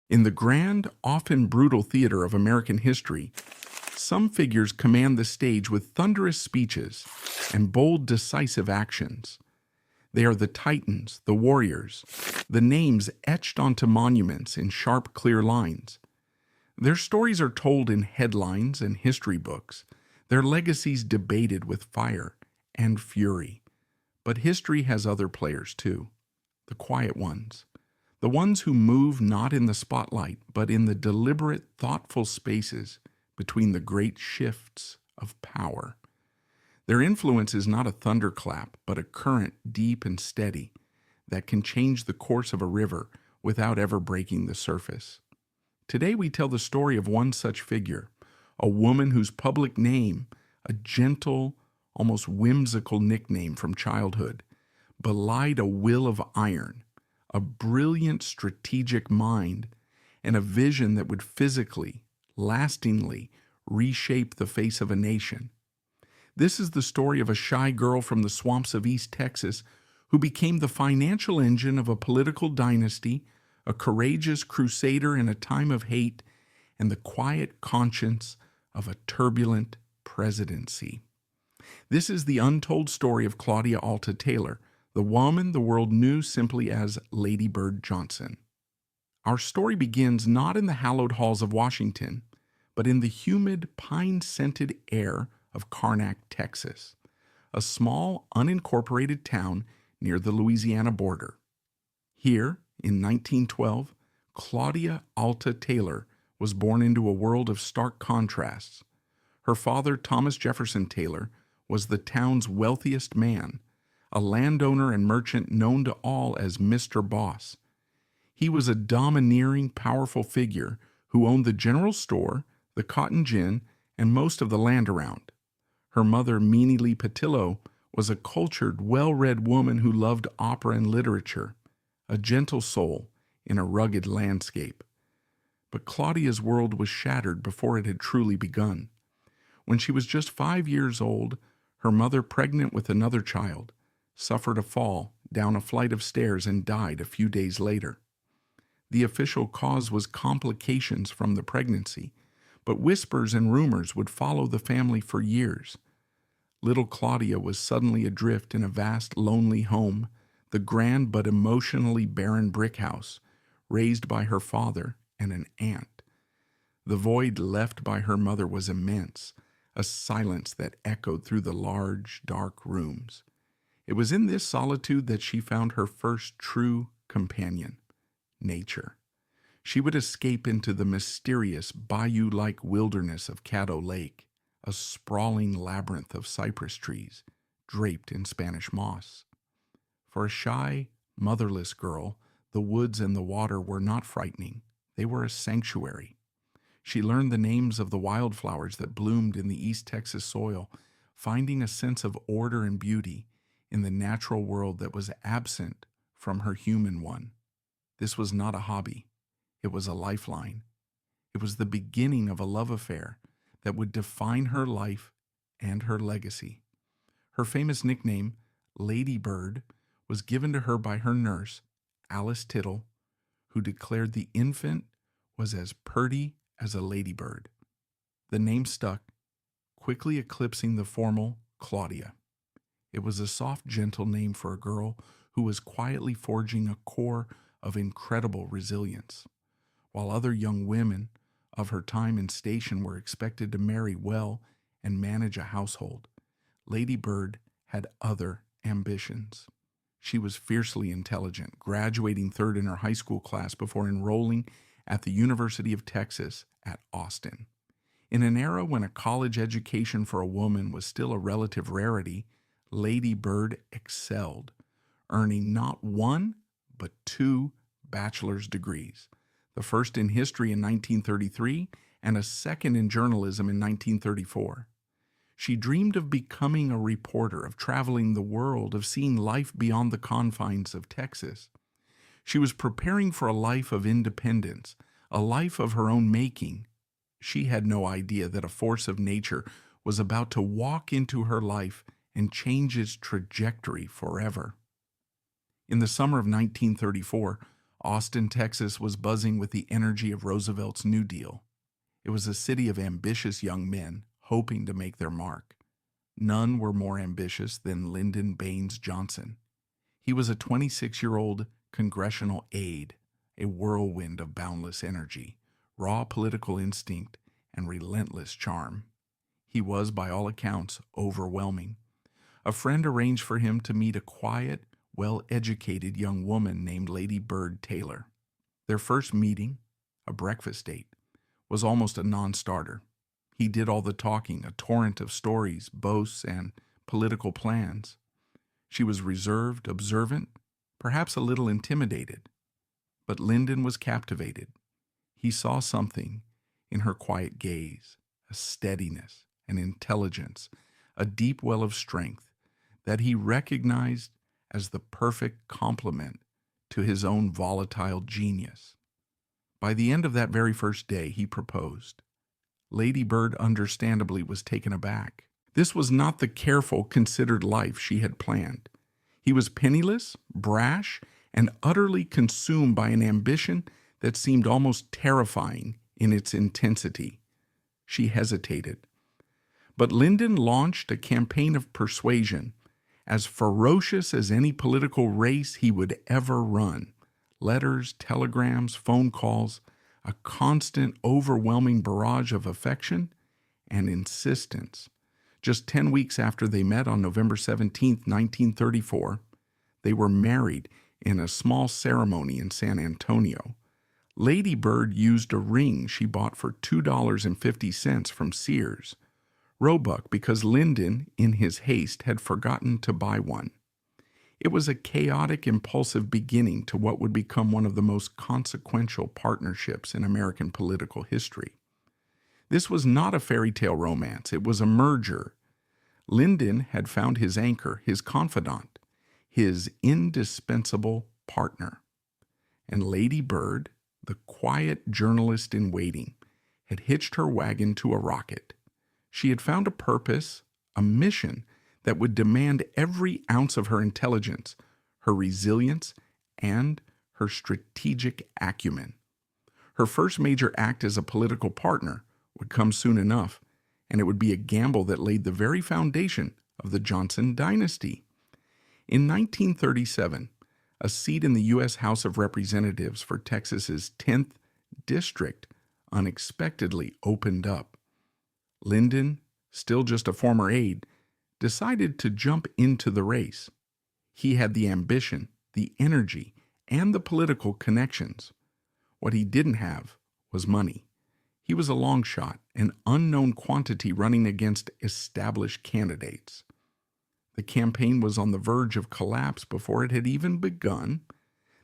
In the grand, often brutal theater of American history, some figures command the stage with thunderous speeches and bold, decisive actions. They are the titans, the warriors, the names etched onto monuments in sharp, clear lines. Their stories are told in headlines and history books, their legacies debated with fire and fury. But history has other players too, the quiet ones, the ones who move not in the spotlight, but in the deliberate, thoughtful spaces between the great shifts of power. Their influence is not a thunderclap, but a current deep and steady that can change the course of a river without ever breaking the surface. Today we tell the story of one such figure, a woman whose public name, a gentle, almost whimsical nickname from childhood, belied a will of iron, a brilliant strategic mind, and a vision that would physically, lastingly reshape the face of a nation. This is the story of a shy girl from the swamps of East Texas who became the financial engine of a political dynasty, a courageous crusader in a time of hate, and the quiet conscience of a turbulent presidency. This is the untold story of Claudia Alta Taylor, the woman the world knew simply as Lady Bird Johnson. Our story begins not in the hallowed halls of Washington, but in the humid, pine-scented air of Karnak, Texas, a small, unincorporated town near the Louisiana border. Here, in 1912, Claudia Alta Taylor was born into a world of stark contrasts. Her father, Thomas Jefferson Taylor, was the town's wealthiest man, a landowner and merchant known to all as Mr. Boss. He was a domineering, powerful figure who owned the general store, the cotton gin, and most of the land around. Her mother, Minnie Lee Patillo, was a cultured, well-read woman who loved opera and literature, a gentle soul in a rugged landscape. But Claudia's world was shattered before it had truly begun. When she was just 5 years old, her mother, pregnant with another child, suffered a fall down a flight of stairs and died a few days later. The official cause was complications from the pregnancy, but whispers and rumors would follow the family for years. Little Claudia was suddenly adrift in a vast, lonely home, the grand but emotionally barren brick house, raised by her father and an aunt. The void left by her mother was immense, a silence that echoed through the large, dark rooms. It was in this solitude that she found her first true companion, nature. She would escape into the mysterious bayou-like wilderness of Caddo Lake, a sprawling labyrinth of cypress trees draped in Spanish moss. For a shy, motherless girl, the woods and the water were not frightening. They were a sanctuary. She learned the names of the wildflowers that bloomed in the East Texas soil, finding a sense of order and beauty in the natural world that was absent from her human one. This was not a hobby. It was a lifeline. It was the beginning of a love affair that would define her life and her legacy. Her famous nickname, Lady Bird, was given to her by her nurse, Alice Tittle, who declared the infant was as purty as a ladybird. The name stuck, quickly eclipsing the formal Claudia. It was a soft, gentle name for a girl who was quietly forging a core of incredible resilience. While other young women of her time and station were expected to marry well and manage a household, Lady Bird had other ambitions. She was fiercely intelligent, graduating third in her high school class before enrolling at the University of Texas at Austin. In an era when a college education for a woman was still a relative rarity, Lady Bird excelled, earning not one, but 2 bachelor's degrees, the first in history in 1933 and a second in journalism in 1934. She dreamed of becoming a reporter, of traveling the world, of seeing life beyond the confines of Texas. She was preparing for a life of independence, a life of her own making. She had no idea that a force of nature was about to walk into her life and change its trajectory forever. In the summer of 1934, Austin, Texas was buzzing with the energy of Roosevelt's New Deal. It was a city of ambitious young men hoping to make their mark. None were more ambitious than Lyndon Baines Johnson. He was a 26-year-old congressional aide, a whirlwind of boundless energy, raw political instinct, and relentless charm. He was, by all accounts, overwhelming. A friend arranged for him to meet a quiet, well-educated young woman named Lady Bird Taylor. Their first meeting, a breakfast date, was almost a non-starter. He did all the talking, a torrent of stories, boasts, and political plans. She was reserved, observant, perhaps a little intimidated. But Lyndon was captivated. He saw something in her quiet gaze, a steadiness, an intelligence, a deep well of strength that he recognized as the perfect complement to his own volatile genius. By the end of that very first day, he proposed. Lady Bird understandably was taken aback. This was not the careful, considered life she had planned. He was penniless, brash, and utterly consumed by an ambition that seemed almost terrifying in its intensity. She hesitated. But Lyndon launched a campaign of persuasion, as ferocious as any political race he would ever run. Letters, telegrams, phone calls, a constant, overwhelming barrage of affection and insistence. Just 10 weeks after they met on November 17, 1934, they were married in a small ceremony in San Antonio. Lady Bird used a ring she bought for $2.50 from Sears, Roebuck, because Lyndon, in his haste, had forgotten to buy one. It was a chaotic, impulsive beginning to what would become one of the most consequential partnerships in American political history. This was not a fairy tale romance. It was a merger. Lyndon had found his anchor, his confidant, his indispensable partner. And Lady Bird, the quiet journalist in waiting, had hitched her wagon to a rocket. She had found a purpose, a mission that would demand every ounce of her intelligence, her resilience, and her strategic acumen. Her first major act as a political partner would come soon enough, and it would be a gamble that laid the very foundation of the Johnson dynasty. In 1937, a seat in the U.S. House of Representatives for Texas's 10th district unexpectedly opened up. Lyndon, still just a former aide, decided to jump into the race. He had the ambition, the energy, and the political connections. What he didn't have was money. He was a long shot, an unknown quantity running against established candidates. The campaign was on the verge of collapse before it had even begun.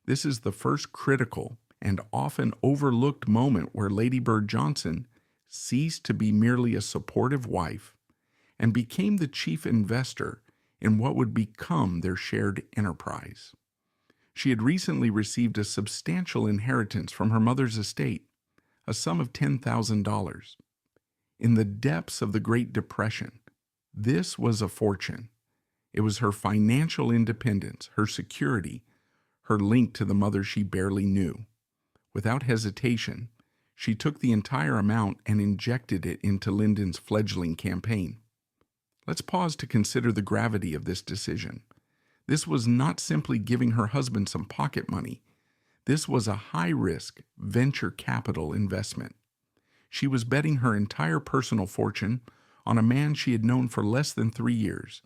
This is the first critical and often overlooked moment where Lady Bird Johnson ceased to be merely a supportive wife and became the chief investor in what would become their shared enterprise. She had recently received a substantial inheritance from her mother's estate, a sum of $10,000. In the depths of the Great Depression, this was a fortune. It was her financial independence, her security, her link to the mother she barely knew. Without hesitation, she took the entire amount and injected it into Lyndon's fledgling campaign. Let's pause to consider the gravity of this decision. This was not simply giving her husband some pocket money. This was a high-risk venture capital investment. She was betting her entire personal fortune on a man she had known for less than 3 years,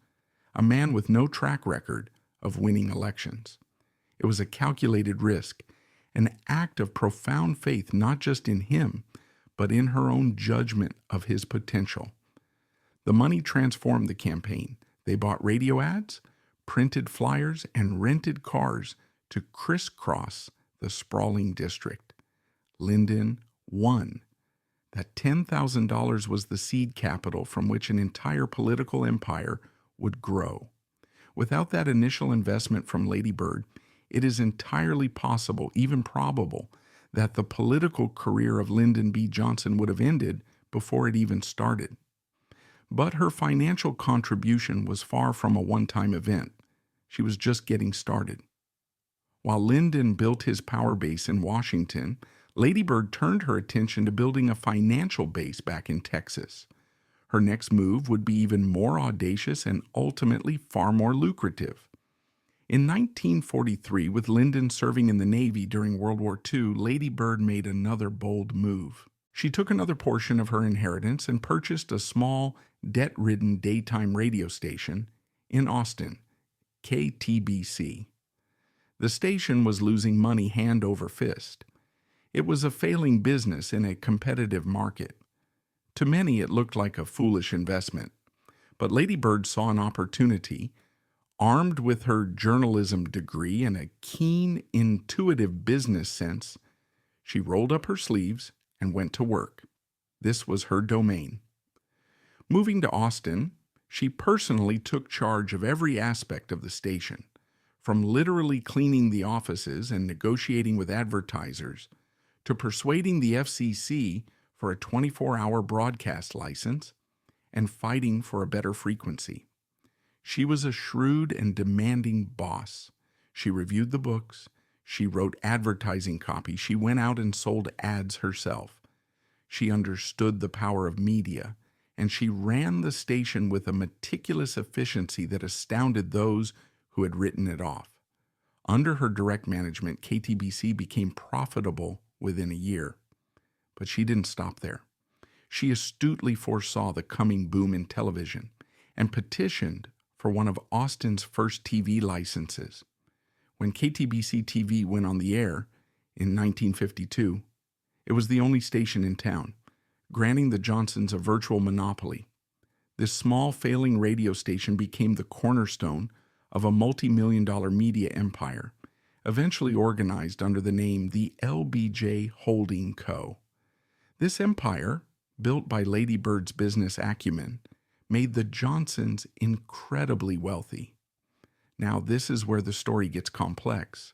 a man with no track record of winning elections. It was a calculated risk, an act of profound faith not just in him, but in her own judgment of his potential. The money transformed the campaign. They bought radio ads, printed flyers, and rented cars to crisscross the sprawling district. Lyndon won. That $10,000 was the seed capital from which an entire political empire would grow. Without that initial investment from Lady Bird, it is entirely possible, even probable, that the political career of Lyndon B. Johnson would have ended before it even started. But her financial contribution was far from a one-time event. She was just getting started. While Lyndon built his power base in Washington, Lady Bird turned her attention to building a financial base back in Texas. Her next move would be even more audacious and ultimately far more lucrative. In 1943, with Lyndon serving in the Navy during World War II, Lady Bird made another bold move. She took another portion of her inheritance and purchased a small, debt-ridden daytime radio station in Austin, KTBC. The station was losing money hand over fist. It was a failing business in a competitive market. To many, it looked like a foolish investment. But Lady Bird saw an opportunity. Armed with her journalism degree and a keen, intuitive business sense, she rolled up her sleeves and went to work. This was her domain. Moving to Austin, she personally took charge of every aspect of the station, from literally cleaning the offices and negotiating with advertisers, to persuading the FCC for a 24-hour broadcast license and fighting for a better frequency. She was a shrewd and demanding boss. She reviewed the books. She wrote advertising copy. She went out and sold ads herself. She understood the power of media, and she ran the station with a meticulous efficiency that astounded those who had written it off. Under her direct management, KTBC became profitable within a year. But she didn't stop there. She astutely foresaw the coming boom in television and petitioned for one of Austin's first TV licenses. When KTBC TV went on the air in 1952, it was the only station in town, granting the Johnsons a virtual monopoly. This small, failing radio station became the cornerstone of a multi-million-dollar media empire, eventually organized under the name the LBJ Holding Co. This empire, built by Lady Bird's business acumen, made the Johnsons incredibly wealthy. Now, this is where the story gets complex.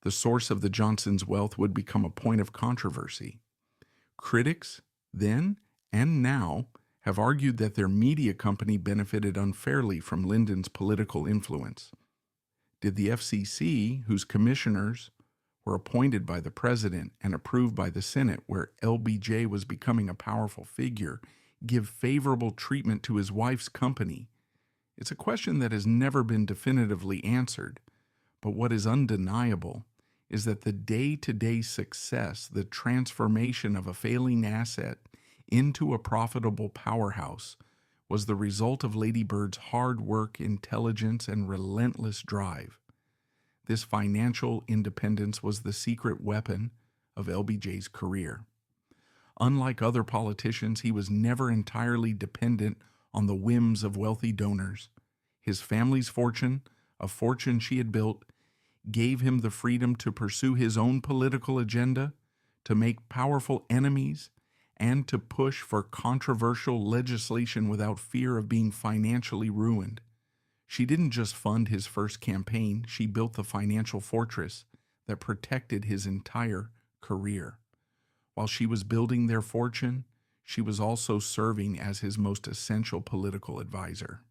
The source of the Johnsons' wealth would become a point of controversy. Critics, then and now, have argued that their media company benefited unfairly from Lyndon's political influence. Did the FCC, whose commissioners were appointed by the president and approved by the Senate, where LBJ was becoming a powerful figure, give favorable treatment to his wife's company? It's a question that has never been definitively answered, but what is undeniable is that the day-to-day success, the transformation of a failing asset into a profitable powerhouse, was the result of Lady Bird's hard work, intelligence, and relentless drive. This financial independence was the secret weapon of LBJ's career. Unlike other politicians, he was never entirely dependent on the whims of wealthy donors. His family's fortune, a fortune she had built, gave him the freedom to pursue his own political agenda, to make powerful enemies, and to push for controversial legislation without fear of being financially ruined. She didn't just fund his first campaign, she built the financial fortress that protected his entire career. While she was building their fortune, she was also serving as his most essential political advisor.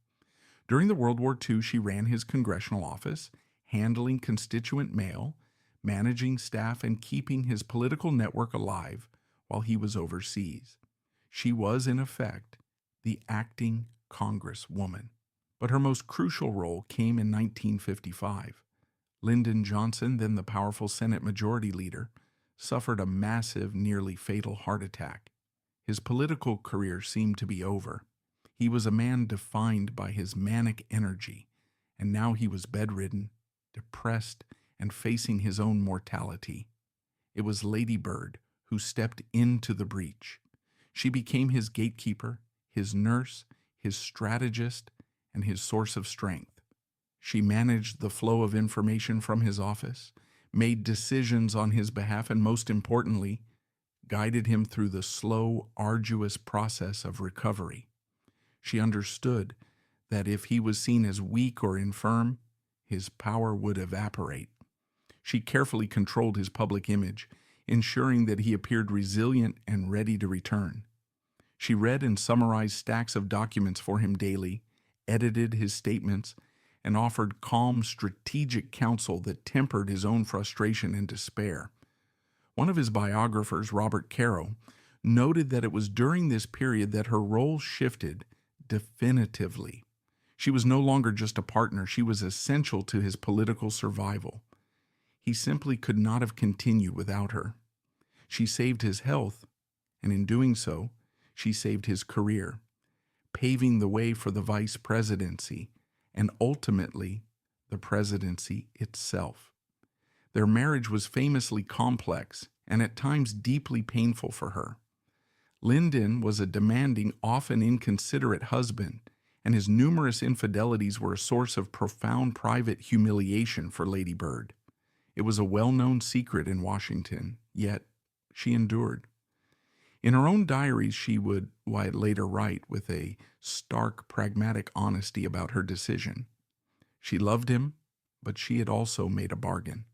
During the World War II, she ran his congressional office, handling constituent mail, managing staff, and keeping his political network alive while he was overseas. She was, in effect, the acting Congresswoman. But her most crucial role came in 1955. Lyndon Johnson, then the powerful Senate Majority Leader, suffered a massive, nearly fatal heart attack. His political career seemed to be over. He was a man defined by his manic energy, and now he was bedridden, depressed, and facing his own mortality. It was Lady Bird who stepped into the breach. She became his gatekeeper, his nurse, his strategist, and his source of strength. She managed the flow of information from his office, made decisions on his behalf, and most importantly, guided him through the slow, arduous process of recovery. She understood that if he was seen as weak or infirm, his power would evaporate. She carefully controlled his public image, ensuring that he appeared resilient and ready to return. She read and summarized stacks of documents for him daily, edited his statements, and offered calm, strategic counsel that tempered his own frustration and despair. One of his biographers, Robert Caro, noted that it was during this period that her role shifted definitively. She was no longer just a partner, she was essential to his political survival. He simply could not have continued without her. She saved his health, and in doing so, she saved his career, paving the way for the vice presidency and ultimately the presidency itself. Their marriage was famously complex and at times deeply painful for her. Lyndon was a demanding, often inconsiderate husband, and his numerous infidelities were a source of profound private humiliation for Lady Bird. It was a well-known secret in Washington, yet she endured. In her own diaries, she would later write with a stark, pragmatic honesty about her decision. She loved him, but she had also made a bargain.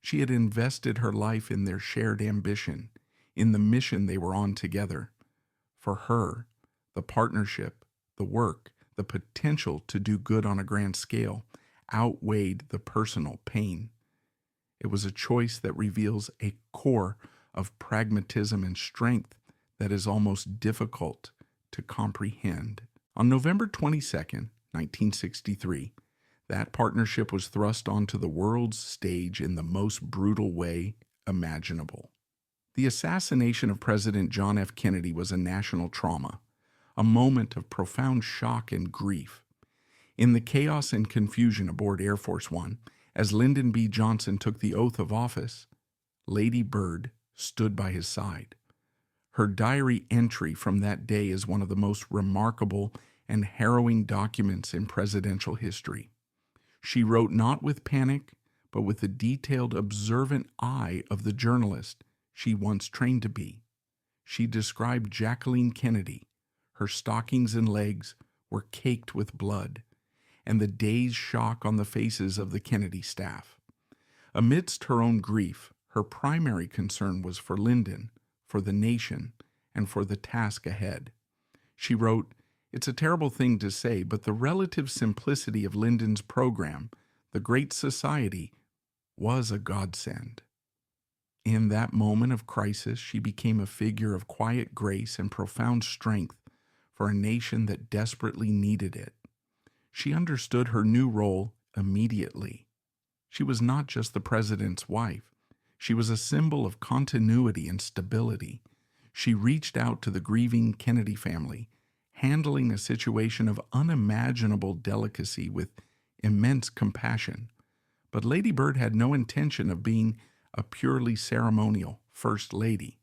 She had invested her life in their shared ambition, in the mission they were on together. For her, the partnership, the work, the potential to do good on a grand scale outweighed the personal pain. It was a choice that reveals a core of pragmatism and strength that is almost difficult to comprehend. On November 22nd, 1963, that partnership was thrust onto the world's stage in the most brutal way imaginable. The assassination of President John F. Kennedy was a national trauma, a moment of profound shock and grief. In the chaos and confusion aboard Air Force One, as Lyndon B. Johnson took the oath of office, Lady Bird stood by his side. Her diary entry from that day is one of the most remarkable and harrowing documents in presidential history. She wrote not with panic, but with the detailed, observant eye of the journalist she once trained to be. She described Jacqueline Kennedy. Her stockings and legs were caked with blood, and the dazed shock on the faces of the Kennedy staff. Amidst her own grief, her primary concern was for Lyndon, for the nation, and for the task ahead. She wrote, "It's a terrible thing to say, but the relative simplicity of Lyndon's program, the Great Society, was a godsend." In that moment of crisis, she became a figure of quiet grace and profound strength for a nation that desperately needed it. She understood her new role immediately. She was not just the president's wife. She was a symbol of continuity and stability. She reached out to the grieving Kennedy family, handling a situation of unimaginable delicacy with immense compassion. But Lady Bird had no intention of being a purely ceremonial First Lady.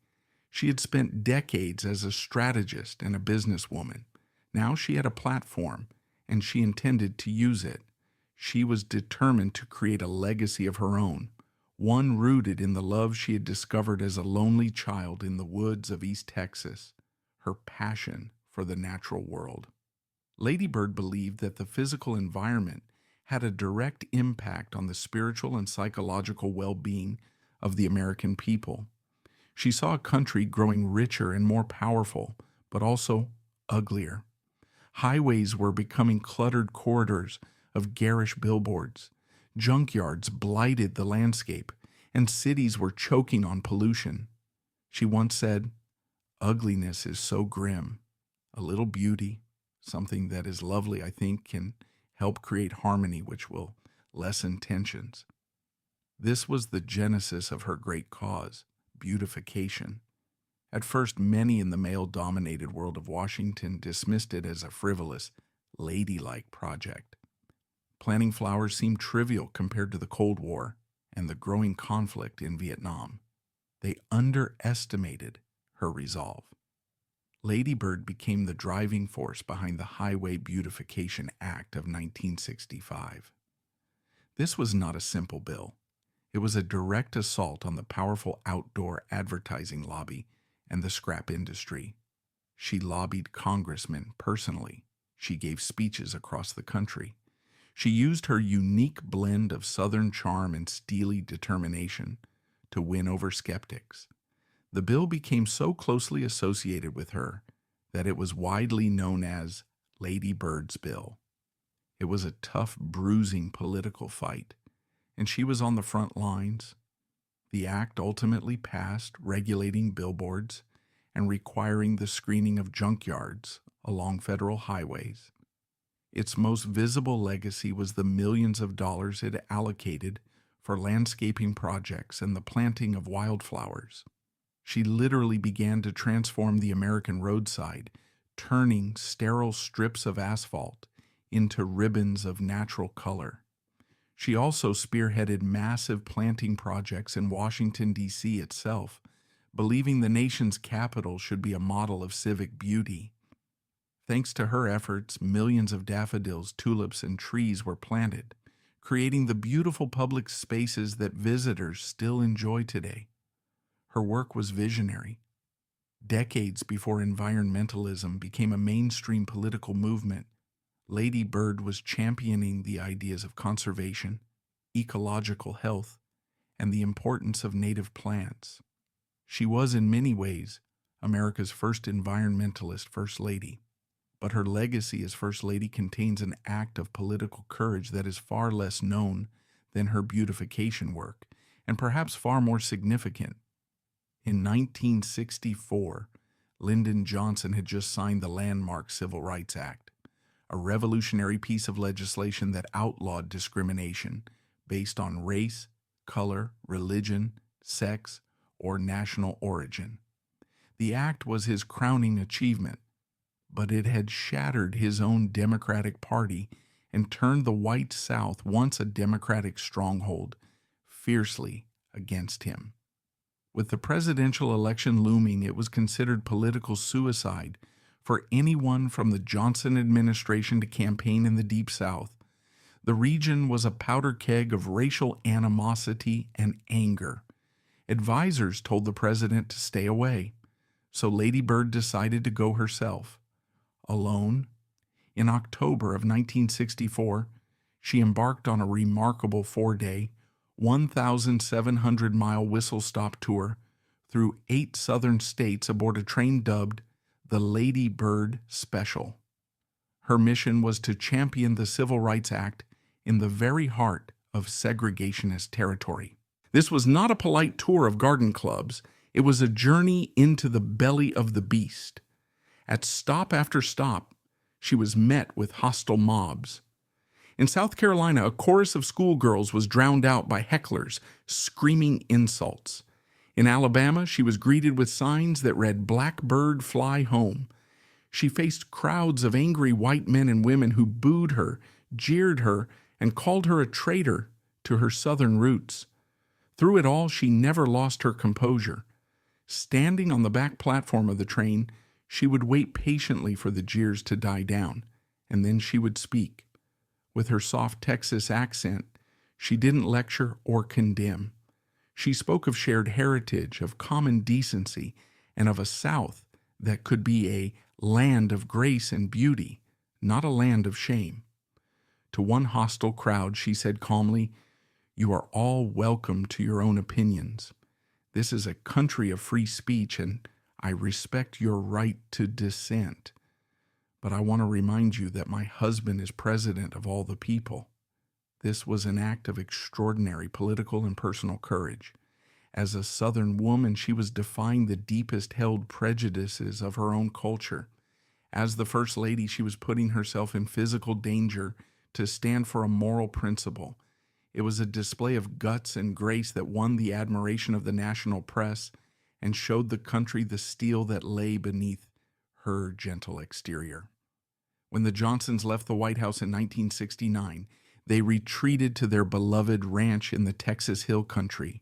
She had spent decades as a strategist and a businesswoman. Now she had a platform, and she intended to use it. She was determined to create a legacy of her own, one rooted in the love she had discovered as a lonely child in the woods of East Texas, her passion for the natural world. Lady Bird believed that the physical environment had a direct impact on the spiritual and psychological well-being of the American people. She saw a country growing richer and more powerful, but also uglier. Highways were becoming cluttered corridors of garish billboards. Junkyards blighted the landscape, and cities were choking on pollution. She once said, "Ugliness is so grim. A little beauty, something that is lovely, I think, can help create harmony, which will lessen tensions." This was the genesis of her great cause, beautification. At first, many in the male-dominated world of Washington dismissed it as a frivolous, ladylike project. Planting flowers seemed trivial compared to the Cold War and the growing conflict in Vietnam. They underestimated her resolve. Lady Bird became the driving force behind the Highway Beautification Act of 1965. This was not a simple bill. It was a direct assault on the powerful outdoor advertising lobby and the scrap industry. She lobbied congressmen personally. She gave speeches across the country. She used her unique blend of Southern charm and steely determination to win over skeptics. The bill became so closely associated with her that it was widely known as Lady Bird's Bill. It was a tough, bruising political fight, and she was on the front lines. The act ultimately passed, regulating billboards and requiring the screening of junkyards along federal highways. Its most visible legacy was the millions of dollars it allocated for landscaping projects and the planting of wildflowers. She literally began to transform the American roadside, turning sterile strips of asphalt into ribbons of natural color. She also spearheaded massive planting projects in Washington, D.C. itself, believing the nation's capital should be a model of civic beauty. Thanks to her efforts, millions of daffodils, tulips, and trees were planted, creating the beautiful public spaces that visitors still enjoy today. Her work was visionary. Decades before environmentalism became a mainstream political movement, Lady Bird was championing the ideas of conservation, ecological health, and the importance of native plants. She was, in many ways, America's first environmentalist First Lady. But her legacy as First Lady contains an act of political courage that is far less known than her beautification work, and perhaps far more significant. In 1964, Lyndon Johnson had just signed the landmark Civil Rights Act, a revolutionary piece of legislation that outlawed discrimination based on race, color, religion, sex, or national origin. The act was his crowning achievement, but it had shattered his own Democratic Party and turned the white South, once a Democratic stronghold, fiercely against him. With the presidential election looming, it was considered political suicide for anyone from the Johnson administration to campaign in the Deep South. The region was a powder keg of racial animosity and anger. Advisors told the president to stay away, so Lady Bird decided to go herself. Alone, in October of 1964, she embarked on a remarkable 4-day, 1,700-mile whistle-stop tour through 8 southern states aboard a train dubbed the Lady Bird Special. Her mission was to champion the Civil Rights Act in the very heart of segregationist territory. This was not a polite tour of garden clubs. It was a journey into the belly of the beast. At stop after stop, she was met with hostile mobs. In South Carolina, a chorus of schoolgirls was drowned out by hecklers screaming insults. In Alabama, she was greeted with signs that read, "Black bird, fly home." She faced crowds of angry white men and women who booed her, jeered her, and called her a traitor to her Southern roots. Through it all, she never lost her composure. Standing on the back platform of the train, she would wait patiently for the jeers to die down, and then she would speak. With her soft Texas accent, she didn't lecture or condemn. She spoke of shared heritage, of common decency, and of a South that could be a land of grace and beauty, not a land of shame. To one hostile crowd, she said calmly, "You are all welcome to your own opinions. This is a country of free speech, and I respect your right to dissent. But I want to remind you that my husband is president of all the people." This was an act of extraordinary political and personal courage. As a Southern woman, she was defying the deepest held prejudices of her own culture. As the First Lady, she was putting herself in physical danger to stand for a moral principle. It was a display of guts and grace that won the admiration of the national press and showed the country the steel that lay beneath her gentle exterior. When the Johnsons left the White House in 1969, they retreated to their beloved ranch in the Texas Hill Country.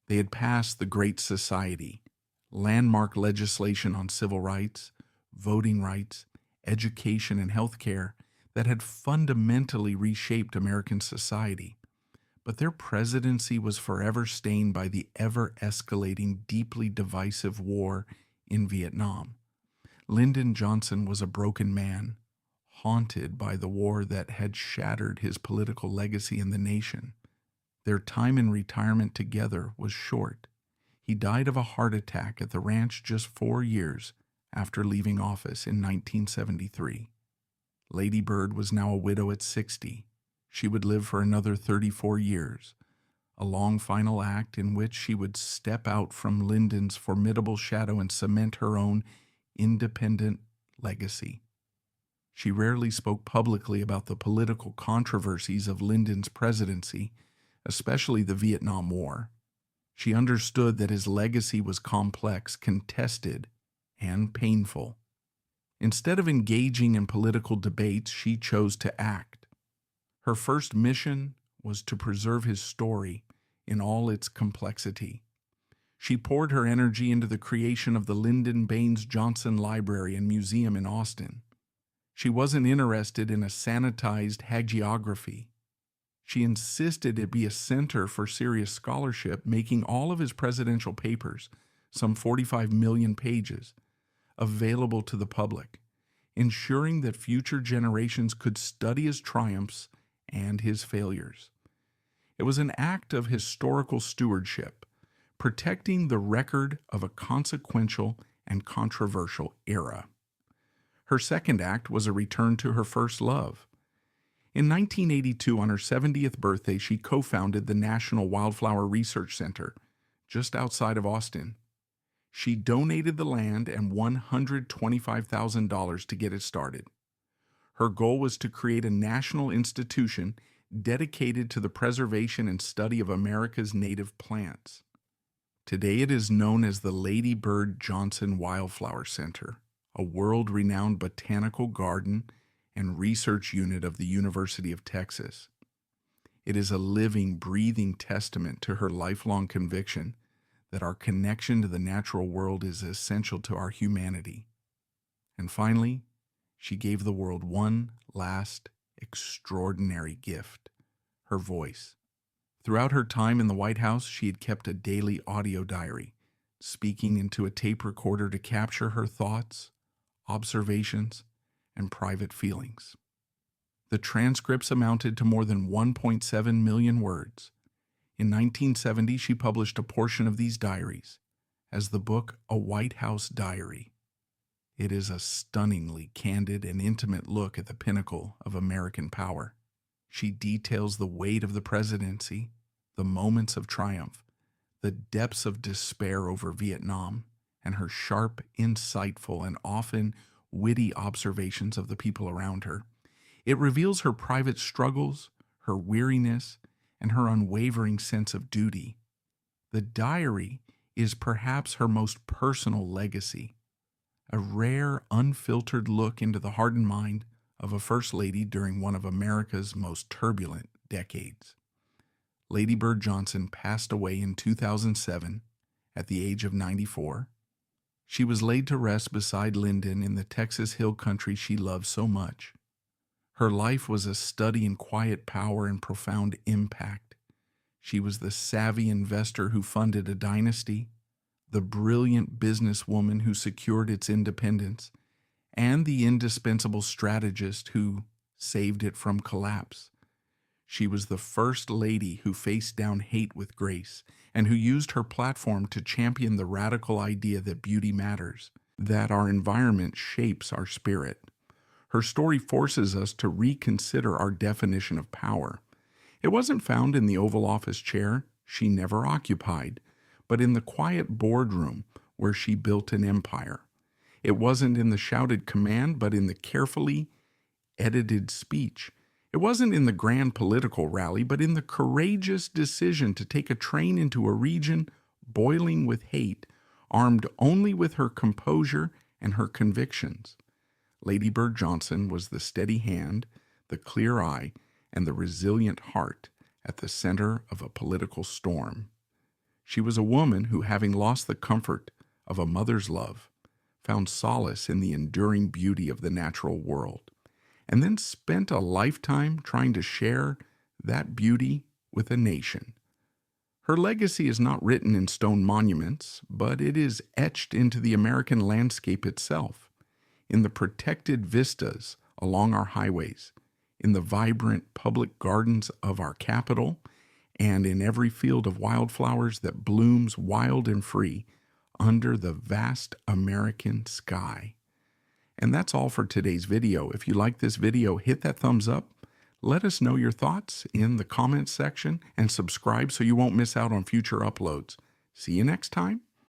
They had passed the Great Society, landmark legislation on civil rights, voting rights, education, and health care that had fundamentally reshaped American society. But their presidency was forever stained by the ever-escalating, deeply divisive war in Vietnam. Lyndon Johnson was a broken man, haunted by the war that had shattered his political legacy in the nation. Their time in retirement together was short. He died of a heart attack at the ranch just 4 years after leaving office in 1973. Lady Bird was now a widow at 60. She would live for another 34 years, a long final act in which she would step out from Lyndon's formidable shadow and cement her own independent legacy. She rarely spoke publicly about the political controversies of Lyndon's presidency, especially the Vietnam War. She understood that his legacy was complex, contested, and painful. Instead of engaging in political debates, she chose to act. Her first mission was to preserve his story in all its complexity. She poured her energy into the creation of the Lyndon Johnson Library and Museum in Austin. She wasn't interested in a sanitized hagiography. She insisted it be a center for serious scholarship, making all of his presidential papers, some 45 million pages, available to the public, ensuring that future generations could study his triumphs and his failures. It was an act of historical stewardship, protecting the record of a consequential and controversial era. Her second act was a return to her first love. In 1982, on her 70th birthday, she co-founded the National Wildflower Research Center, just outside of Austin. She donated the land and $125,000 to get it started. Her goal was to create a national institution dedicated to the preservation and study of America's native plants. Today it is known as the Lady Bird Johnson Wildflower Center, a world-renowned botanical garden and research unit of the University of Texas. It is a living, breathing testament to her lifelong conviction that our connection to the natural world is essential to our humanity. And finally, she gave the world one last extraordinary gift, her voice. Throughout her time in the White House, she had kept a daily audio diary, speaking into a tape recorder to capture her thoughts, observations, and private feelings. The transcripts amounted to more than 1.7 million words. In 1970, she published a portion of these diaries as the book A White House Diary. It is a stunningly candid and intimate look at the pinnacle of American power. She details the weight of the presidency, the moments of triumph, the depths of despair over Vietnam, and her sharp, insightful, and often witty observations of the people around her. It reveals her private struggles, her weariness, and her unwavering sense of duty. The diary is perhaps her most personal legacy, a rare, unfiltered look into the heart and mind of a First Lady during one of America's most turbulent decades. Lady Bird Johnson passed away in 2007 at the age of 94. She was laid to rest beside Lyndon in the Texas hill country she loved so much. Her life was a study in quiet power and profound impact. She was the savvy investor who funded a dynasty, the brilliant businesswoman who secured its independence, and the indispensable strategist who saved it from collapse. She was the first lady who faced down hate with grace and who used her platform to champion the radical idea that beauty matters, that our environment shapes our spirit. Her story forces us to reconsider our definition of power. It wasn't found in the Oval Office chair she never occupied, but in the quiet boardroom where she built an empire. It wasn't in the shouted command, but in the carefully edited speech. It wasn't in the grand political rally, but in the courageous decision to take a train into a region boiling with hate, armed only with her composure and her convictions. Lady Bird Johnson was the steady hand, the clear eye, and the resilient heart at the center of a political storm. She was a woman who, having lost the comfort of a mother's love, found solace in the enduring beauty of the natural world, and then spent a lifetime trying to share that beauty with a nation. Her legacy is not written in stone monuments, but it is etched into the American landscape itself, in the protected vistas along our highways, in the vibrant public gardens of our capital, and in every field of wildflowers that blooms wild and free under the vast American sky. And that's all for today's video. If you like this video, hit that thumbs up. Let us know your thoughts in the comments section and subscribe so you won't miss out on future uploads. See you next time.